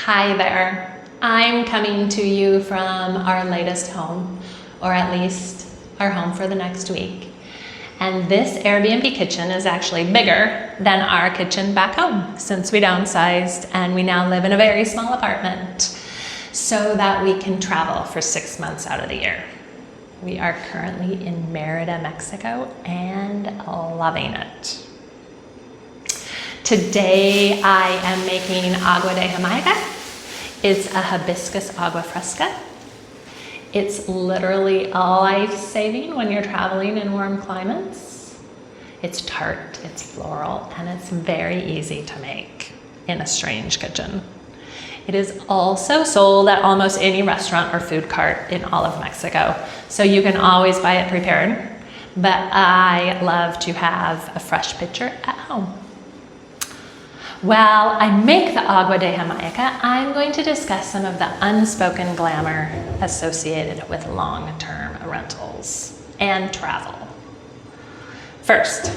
Hi there. I'm coming to you from our latest home, or at least our home for the next week. And this Airbnb kitchen is actually bigger than our kitchen back home since we downsized and we now live in a very small apartment so that we can travel for 6 months out of the year. We are currently in Mérida, Mexico, and loving it. Today I am making Agua de Jamaica. It's a hibiscus agua fresca. It's literally life-saving when you're traveling in warm climates. It's tart, it's floral, and it's very easy to make in a strange kitchen. It is also sold at almost any restaurant or food cart in all of Mexico, so you can always buy it prepared, but I love to have a fresh pitcher at home. While I make the Agua de Jamaica, I'm going to discuss some of the unspoken glamour associated with long-term rentals and travel. First,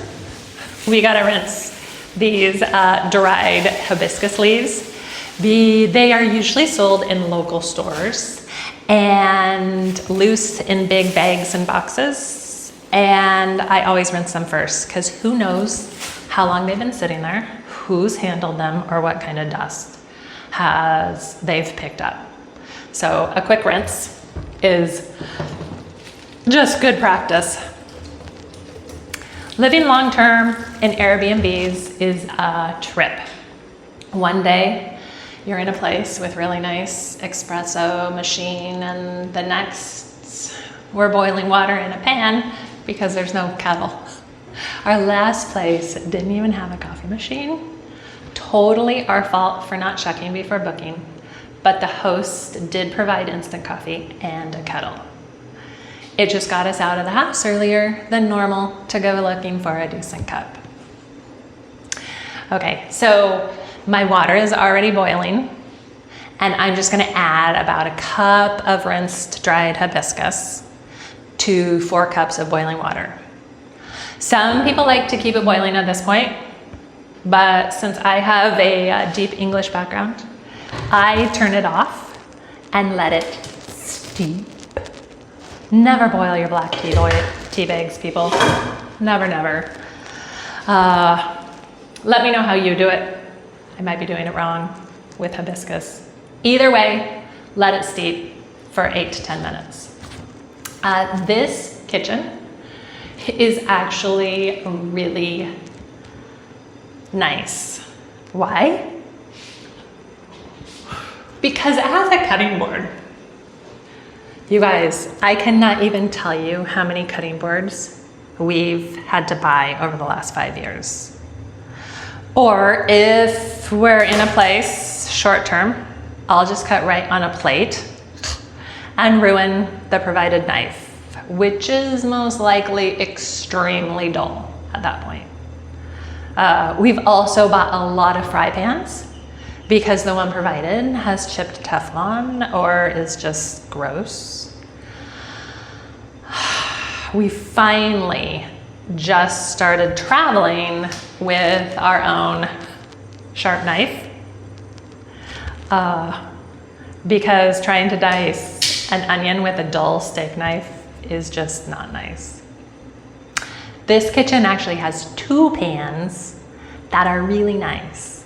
we gotta rinse these dried hibiscus leaves. They are usually sold in local stores and loose in big bags and boxes. And I always rinse them first because who knows how long they've been sitting there, who's handled them, or what kind of dust they've picked up. So a quick rinse is just good practice. Living long-term in Airbnbs is a trip. One day you're in a place with really nice espresso machine, and the next we're boiling water in a pan because there's no kettle. Our last place didn't even have a coffee machine. Totally our fault for not checking before booking, but the host did provide instant coffee and a kettle. It just got us out of the house earlier than normal to go looking for a decent cup. Okay, so my water is already boiling, and I'm just gonna add about a cup of rinsed dried hibiscus to 4 cups of boiling water. Some people like to keep it boiling at this point, but since I have a deep English background, I turn it off and let it steep. Never boil your black tea bags, people. Never, never. Let me know how you do it. I might be doing it wrong with hibiscus. Either way, let it steep for 8 to 10 minutes. This kitchen is actually really nice. Why? Because it has a cutting board. You guys, I cannot even tell you how many cutting boards we've had to buy over the last 5 years. Or if we're in a place short term, I'll just cut right on a plate and ruin the provided knife, which is most likely extremely dull at that point. We've also bought a lot of fry pans because the one provided has chipped Teflon or is just gross. We finally just started traveling with our own sharp knife because trying to dice an onion with a dull steak knife is just not nice. This kitchen actually has 2 pans that are really nice.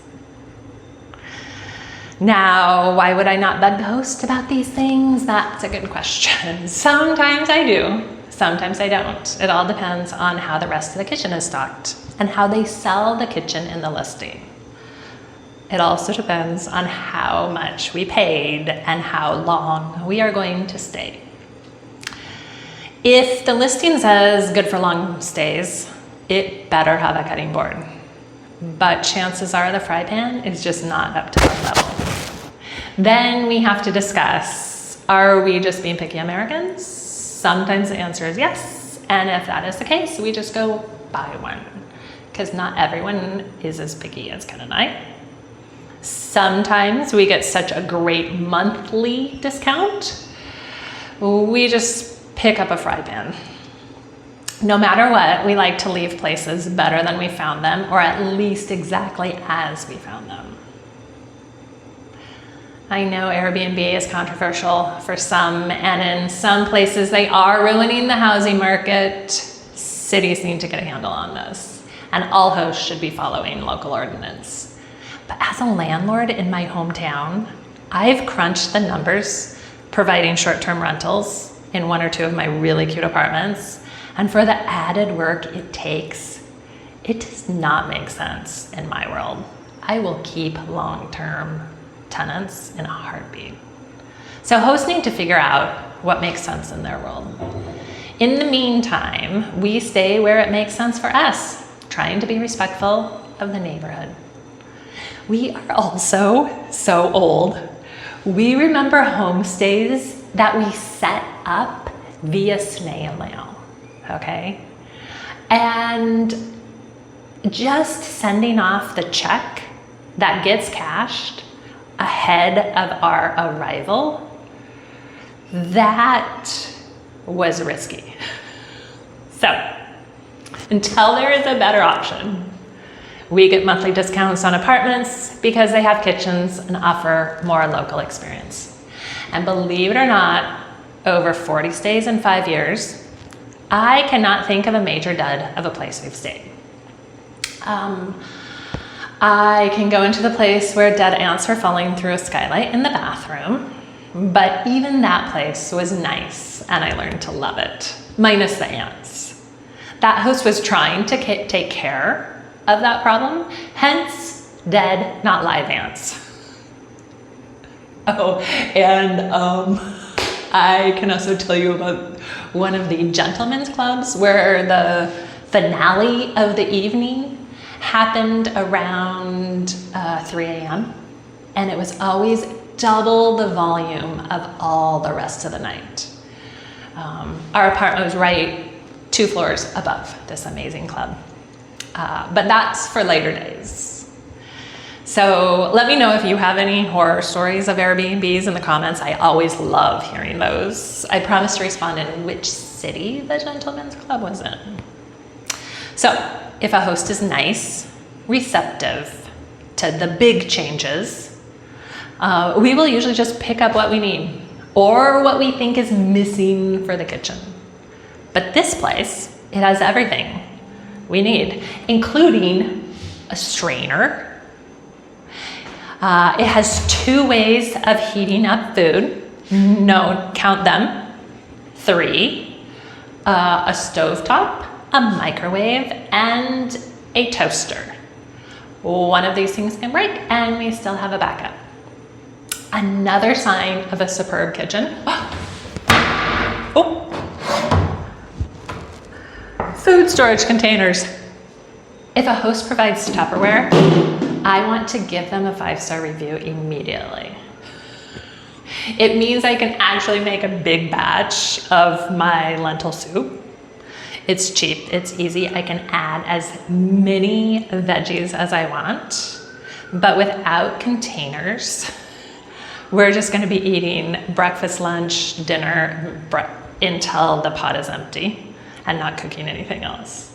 Now, why would I not bug the host about these things? That's a good question. Sometimes I do, sometimes I don't. It all depends on how the rest of the kitchen is stocked and how they sell the kitchen in the listing. It also depends on how much we paid and how long we are going to stay. If the listing says good for long stays, it better have a cutting board. But chances are the fry pan is just not up to that level. Then we have to discuss, are we just being picky Americans? Sometimes the answer is yes. And if that is the case, we just go buy one, because not everyone is as picky as Ken and I. Sometimes we get such a great monthly discount, we just pick up a fry pan. No matter what, we like to leave places better than we found them, or at least exactly as we found them. I know Airbnb is controversial for some, and in some places they are ruining the housing market. Cities need to get a handle on this, and all hosts should be following local ordinance. But as a landlord in my hometown, I've crunched the numbers providing short-term rentals in one or two of my really cute apartments, and for the added work it takes, it does not make sense in my world. I will keep long-term tenants in a heartbeat. So hosts need to figure out what makes sense in their world. In the meantime, we stay where it makes sense for us, trying to be respectful of the neighborhood. We are also so old. We remember homestays that we set up via snail mail, okay? And just sending off the check that gets cashed ahead of our arrival, that was risky. So, until there is a better option, we get monthly discounts on apartments because they have kitchens and offer more local experience. And believe it or not, over 40 stays in 5 years, I cannot think of a major dud of a place we've stayed. I can go into the place where dead ants were falling through a skylight in the bathroom, but even that place was nice and I learned to love it, minus the ants. That host was trying to take care of that problem, hence dead, not live ants. Oh, and I can also tell you about one of the gentlemen's clubs where the finale of the evening happened around 3 a.m. and it was always double the volume of all the rest of the night. Our apartment was right 2 floors above this amazing club. But that's for later days. So let me know if you have any horror stories of Airbnbs in the comments. I always love hearing those. I promise to respond in which city the gentleman's club was in. So if a host is nice, receptive to the big changes, we will usually just pick up what we need or what we think is missing for the kitchen. But this place, it has everything we need, including a strainer. It has 2 ways of heating up food. No, count them. 3, a stovetop, a microwave, and a toaster. One of these things can break and we still have a backup. Another sign of a superb kitchen. Oh. Food storage containers. If a host provides Tupperware, I want to give them a 5-star review immediately. It means I can actually make a big batch of my lentil soup. It's cheap, it's easy. I can add as many veggies as I want, but without containers, we're just gonna be eating breakfast, lunch, dinner until the pot is empty and not cooking anything else.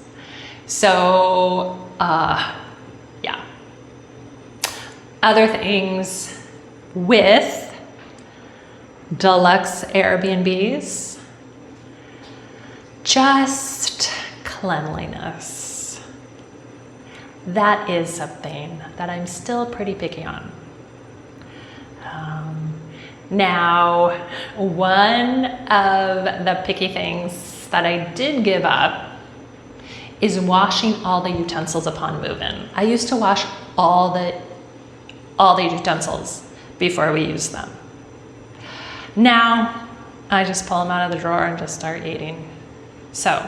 So, yeah. Other things with deluxe Airbnbs, just cleanliness. That is something that I'm still pretty picky on. Now, one of the picky things that I did give up is washing all the utensils upon move-in. I used to wash all the utensils before we use them. Now, I just pull them out of the drawer and just start eating. So,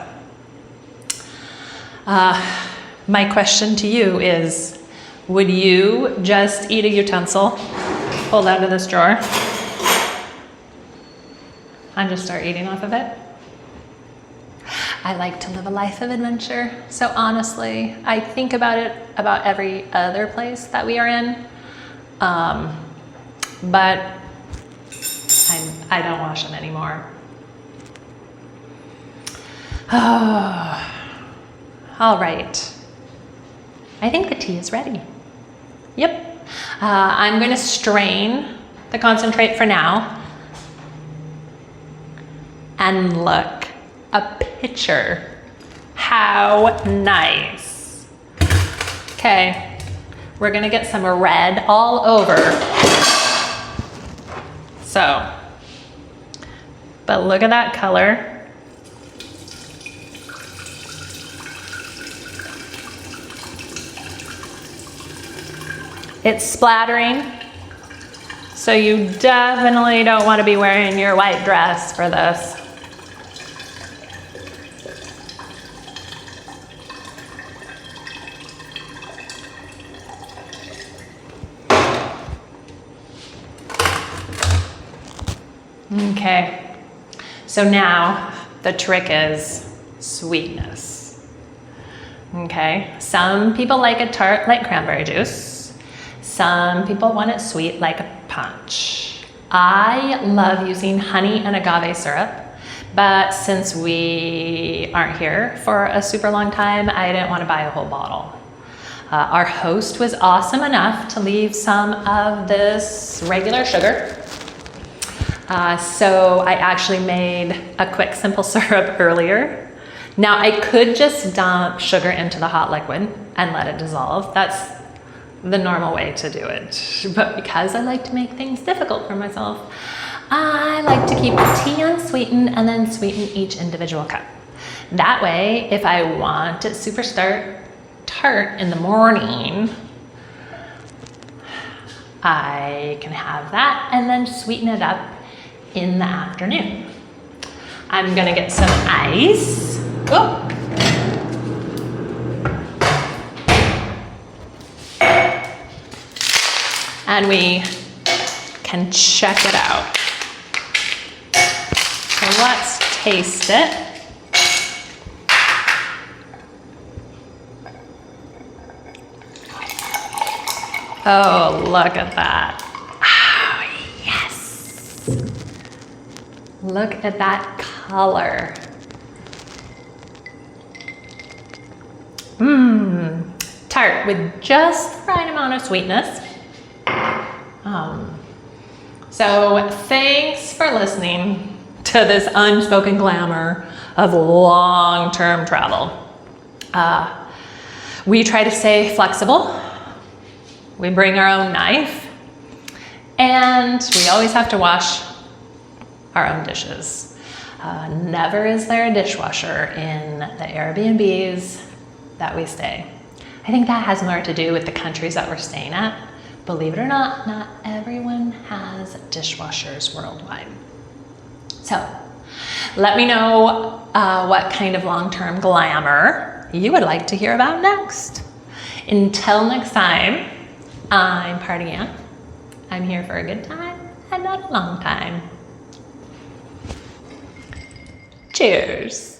my question to you is, would you just eat a utensil, pull out of this drawer, and just start eating off of it? I like to live a life of adventure, so honestly, I think about it about every other place that we are in, but I don't wash them anymore. Oh, all right. I think the tea is ready. Yep. I'm going to strain the concentrate for now. And look, a picture. How nice. Okay, we're gonna get some red all over. So, but look at that color. It's splattering, so you definitely don't want to be wearing your white dress for this. Okay, so now the trick is sweetness. Okay, some people like it tart like cranberry juice. Some people want it sweet like a punch. I love using honey and agave syrup, but since we aren't here for a super long time, I didn't want to buy a whole bottle. Our host was awesome enough to leave some of this regular sugar. So I actually made a quick simple syrup earlier. Now I could just dump sugar into the hot liquid and let it dissolve. That's the normal way to do it. But because I like to make things difficult for myself, I like to keep the tea unsweetened and then sweeten each individual cup. That way, if I want it super tart in the morning, I can have that and then sweeten it up in the afternoon. I'm gonna get some ice. Oh. And we can check it out. So let's taste it. Oh, look at that. Oh, yes. Look at that color. Tart with just the right amount of sweetness. So thanks for listening to this unspoken glamour of long-term travel. We try to stay flexible. We bring our own knife, and we always have to wash our own dishes. Never is there a dishwasher in the Airbnbs that we stay. I think that has more to do with the countries that we're staying at. Believe it or not, not everyone has dishwashers worldwide. So let me know what kind of long-term glamour you would like to hear about next. Until next time, I'm Party Ann. I'm here for a good time and not a long time. Cheers.